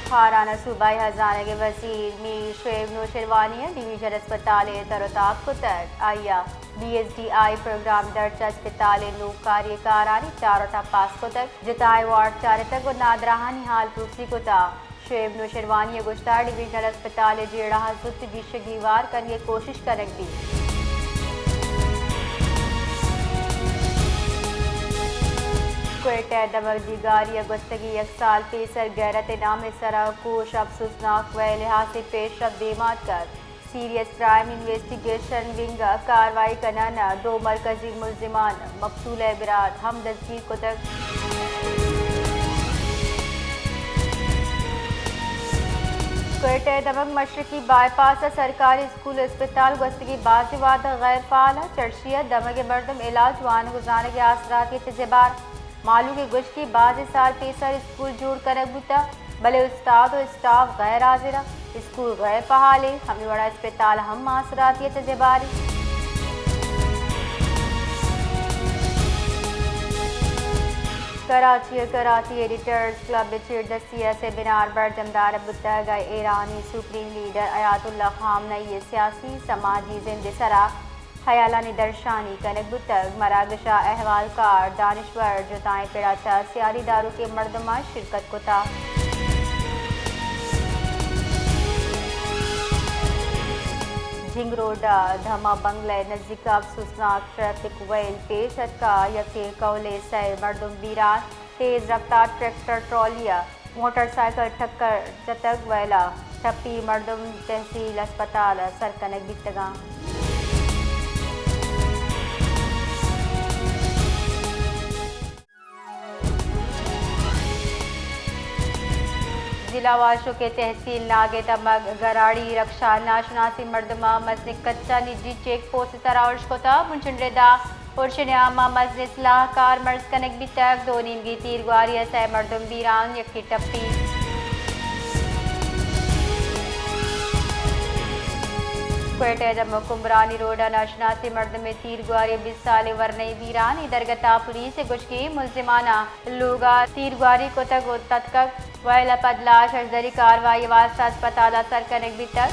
खाराना सूबाई हजाने के वजीर मीर शुएब नौशरवानी डिवीजन अस्पताल तरोताब को तक आया BSDI प्रोग्राम दर्ज अस्पताल नो कार्यकारानी चारोटा पास को तक जिताए वार्ड चारे तक और नादराहानी हाल प्रूसी को था शुएब नौशरवानी गुश्ता डिवीजन अस्पताल जेड़ा जुत गिशगीवार करने कोशिश करेंगी क्वेटा दमक दिगारी अगस्तगी एक साल पेसर गैरत नाम सरा कोश अफसोसनाक व लिहाज से पेशरफ बेमात कर सीरियस क्राइम इन्वेस्टिगेशन विंग कार्रवाई करना दो मरकजी मुलजिमान मकसूल बरात हम दस्तीर को तक क्वेटा दमक मशरकी बाईपास सरकारी स्कूल अस्पताल गस्तगी बाज़वाद गैर फाल चर्चियत दमक मरदम इलाज वान गुजारने के आसरात के तजबार मालूम के गुश की बाद साल पेसर स्कूल जोड़ कर बुता भले उस्ताद और स्टाफ गैर हाजिरा स्कूल गैर पहाले हमें बड़ा अस्पताल हम मासरात ये तजबारी कराची एडिटर्स क्लब चिरदस्तिया से बिनार पर जमदार बुता गए ईरानी सुप्रीम लीडर अयातुल्ला खामनई सियासी समाजी जिंदसरा हयाला निदर्शानी कनक बुतक मरागशा अहवालकार दानिश्वर जुताएं पिड़ाचा सियारी दारू के मर्दमा शिरकत को था झिंगरोडा धमा बंगले नजदीक अफसोसनाक ट्रैफिक वेल पेश का यके कौले से मर्दम बीरान तेज रफ्तार ट्रैक्टर ट्रॉलिया मोटरसाइकिल टक्कर जतक वेला ठप्पी मर्दम तहसील अस्पताल सरकनक बितगा जिला वाशों के तहसील नागे दमक गराड़ी रक्षा नाशनासी मर्दमा मजनिक कच्चा निजी चेक पोस्ट तरावश को था मुंशनरेदा और शनियामा मजन सलाहकार मर्ज कनक भी तक दो नीमगी तीर ग्वारिया से मर्दम बीरान यकी टप्पी क्वेटा दमक कुमरानी रोडा नाशनासी मर्द में तीर ग्वारिया 20 साल वरनई बीरान इधरगता पुलिस गुश्की मुलजिमाना लूगा तीर ग्वारी को तक वैला पदलाश अर्जरी कार्रवाई वास्ता अस्पताल सरकनक भी तक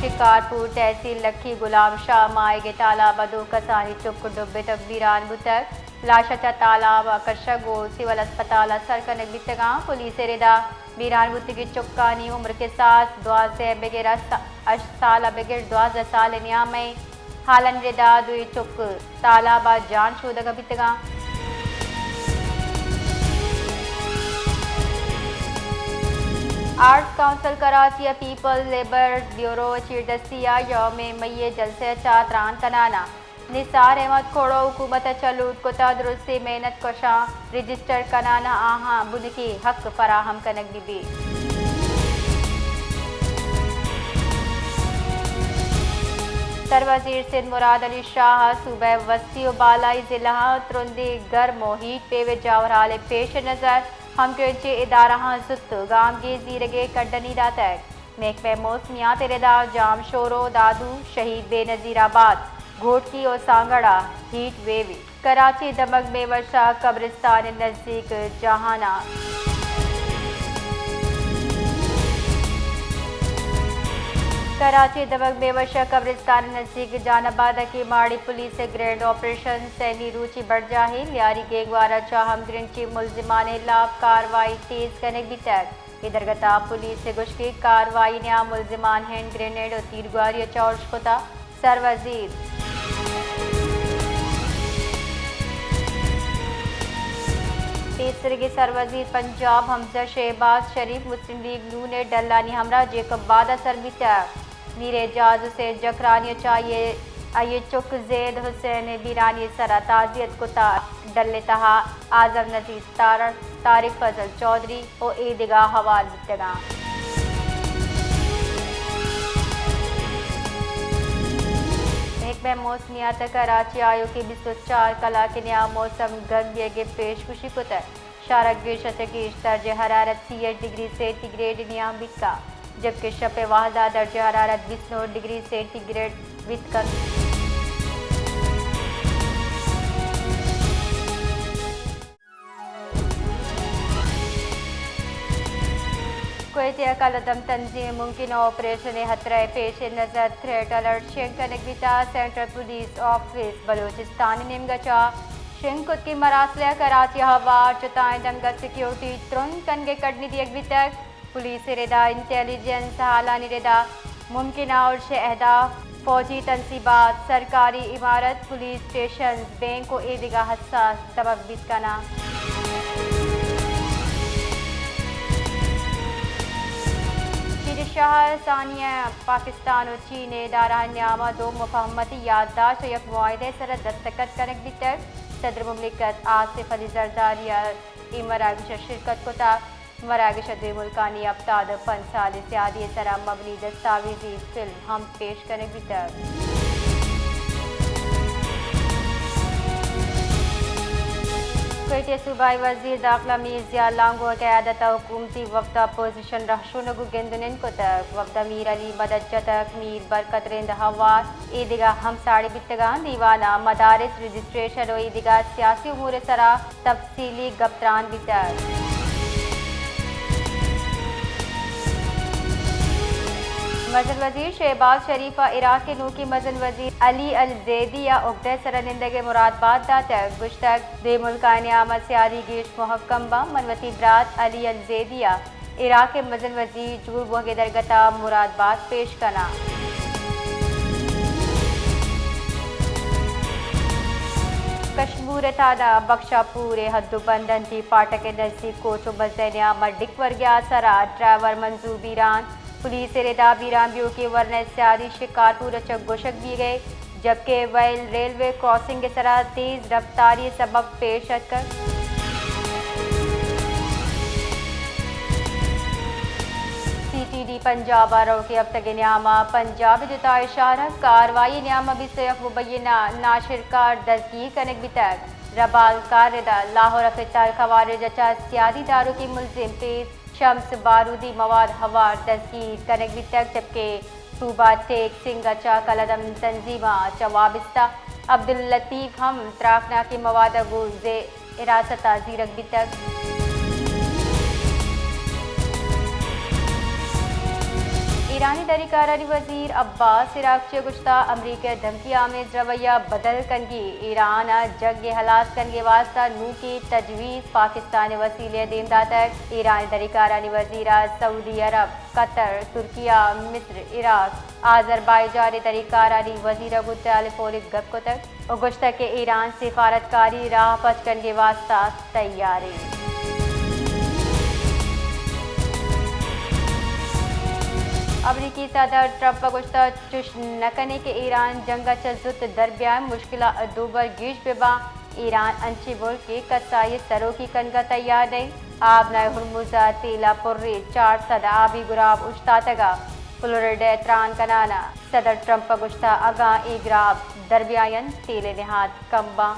शिकारपुर तहसील लखी गुलाम शाह माए के तालाब दो कसानी चुप डुब्बे तक बीरान बुतक लाशा तालाब कशगो सिविल अस्पताल सरकनक भी तक पुलिस रेदा बीरान बुत की चुक्कानी उम्र के साथ दुआ से बगैर साल बगैर 12 साल नियाम हालन रेदा दुई चुक तालाबा जान शोधक बितगा arts council Karachi people labour bureau चिरदस्तिया यौम मई जलसे चातरान कनाना निसार अहमद खोड़ो हुकूमत चलूट को दुरुस्ती मेहनत कोशा रजिस्टर कनाना आहा बुनकी हक फराहम कनक बीबी सरवजीर सिंध मुराद अली शाह सूबे वस्ती और बालाई जिला तुरंदी गर्म हीट पेवे जावराले पेश नज़र हम के इदारा जुत गाम के जीरगे कड्डनी दातक महकमे मौसमियात रेदा जाम शोरो दादू शहीद बेनजीराबाद घोटकी और सांगड़ा हीट वेव कराची दमक में वर्षा कब्रिस्तान नज़दीक जहाना कराची दमक बेवशा कब्रिस्तान नज़दीक जानाबाद की माड़ी पुलिस ग्रैंड ऑपरेशन सैनी रुचि बढ़ जाही लियारी गेगवारा चाहम ग्रिंची मुलजिमान लाभ कार्रवाई तेज करने भी तक इधरगता पुलिस से गुश की कार्रवाई ने मुलजिमान हैंड ग्रेनेड और तीरगुआरी चौर्श को था सरवजीर तीसरे के सरवजीर पंजाब हमजा शहबाज शरीफ मुस्लिम लीग नू ने डल्लानी हमरा जेकब बाद असर भी तक नीरे जाज से जकरानी चाहिए आइए चुक जैद हुसैन बीरानी सरा ताजियत को डल्ले तहा आजम नजीर तारिक फजल चौधरी और ईदगा हवाल बितगा महकमे मौसमियात कराची आयो की 24 कला के नया मौसम गंगे के पेशगुशी को तक शारक शतकीश दर्ज हरारत 60 डिग्री सेंटीग्रेड नियाम बिका जबकि शप वाहदा दर्ज हरारत 29 डिग्री सेंटीग्रेड बितकर क्वेतिया कलदम तंजीम मुमकिन ऑपरेशन हतरा पेश नजर थ्रेट अलर्ट शेंकनक बिता सेंट्रल पुलिस ऑफिस बलूचिस्तान निमगचा शिंकुत की मरासले कराची हवा चुताएं दंगत सिक्योरिटी तुरंत कनगे कटनी दियक बितक पुलिस रेदा इंटेलिजेंस हालानी रेदा मुमकिन और शे अहदाफ फौजी तनसीबात सरकारी इमारत पुलिस स्टेशन बैंक को ईदगा हसास सबक बिस्काना शाह सानिया पाकिस्तान और चीन दारान्यामा दो मुफाहमती याददाश्त यक मुआहदे सर दस्तखत करक बितर सदर मुमलिकत आसिफ अली जरदारिया मरागश शिरकत कोता मरागश दे मुल्कानी अब्ताद फनसाल सियादी सरा मबनी दस्तावेजी फिल्म हम पेश करक बितर क्वेटे सूबाई वजीर दाखिला मीर जिया लांगो क़यादत हुकूमती वफ्दा पोजीशन रहशुनगु गेंदुनिन को तक वफ्दा मीर अली मदद जतक मीर बरकत रेंद हवार ईदिगा हम साड़ी बितगा दीवाना मदारिस रजिस्ट्रेशन और ईदिगा सियासी उमूर सरा तफसीली गप्तरान बितर मजन वजीर शहबाज शरीफा इराक के नूकी मजन वजीर अली अल जैदिया उगदे सरनिंदगे मुरादबाद दातक गुश्तक दे मुल्कानी आमद सियारी गिश मुहक्कम्बा मनवती ब्रात अली अल जैदिया इराक के मजन वजीर जूर वगे दरगता मुरादबाद पेश करना कश्मीर तादा बख्शा पूरे हद्दुबंदन की फाटक के नजदीक कोचो बजैन आमद डिकवर गया सरा ड्राइवर मंजूर बीरान पुलिस रेदा बीरान ब्यू के वरना सियारी शिकारपुर चक गोशक भी गए जबकि वैल रेलवे क्रॉसिंग के सरा तेज रफ्तारी सबब पेश कर CTD पंजाब आरों के अब तक न्यामा पंजाब जुता इशारा कार्रवाई न्यामा भी सैफ मुबैना नाशिरकार दस्तगी कनक भी तक रबाल कारदा लाहौर फितार खवार जचा सियादी दारू की मुलजिम तेज शम्स बारूदी मवाद हवार तस्कीर कनक भी तक जबकि सूबा टेक सिंगचा कलदम तंजीमा चवाबिस्ता अब्दुल लतीफ हम त्राकना की मवाद गुजे हिरासत जीरक भी तक ईरानी दरिकारनी वजीर अब्बास इराक़ गुश्ता अमरीका धमकी आमेज रवैया बदल कनगी ईरान जंग हलास कनगे वास्ता नू की तजवीज़ पाकिस्तान वसीले देमदा तक ईरानी दरिकारनी वजीर सऊदी अरब कतर तुर्किया मिस्र इराक आज़रबाईजान दरिकारनी वजीर गुत्तालिफोलिक गप को तक गुश्ता के ईरान सिफारतकारी राह पच कनगे वास्ता तैयारी अमरीकी सदर ट्रंप गुश्ता चुश नकने के ईरान जंग चजुत दरबियान मुश्किल दूबर गीश बेबा ईरान अंची मुल्क के कसाई सरों की कनगा तैयार नहीं आब नए हुरमुजा तेला पुर्री 400 आबी गुराब उश्तातगा फ्लोरिडा त्रान कनाना सदर ट्रंप गुश्ता अगा इग्राब दरबियान तेले निहात कम्बा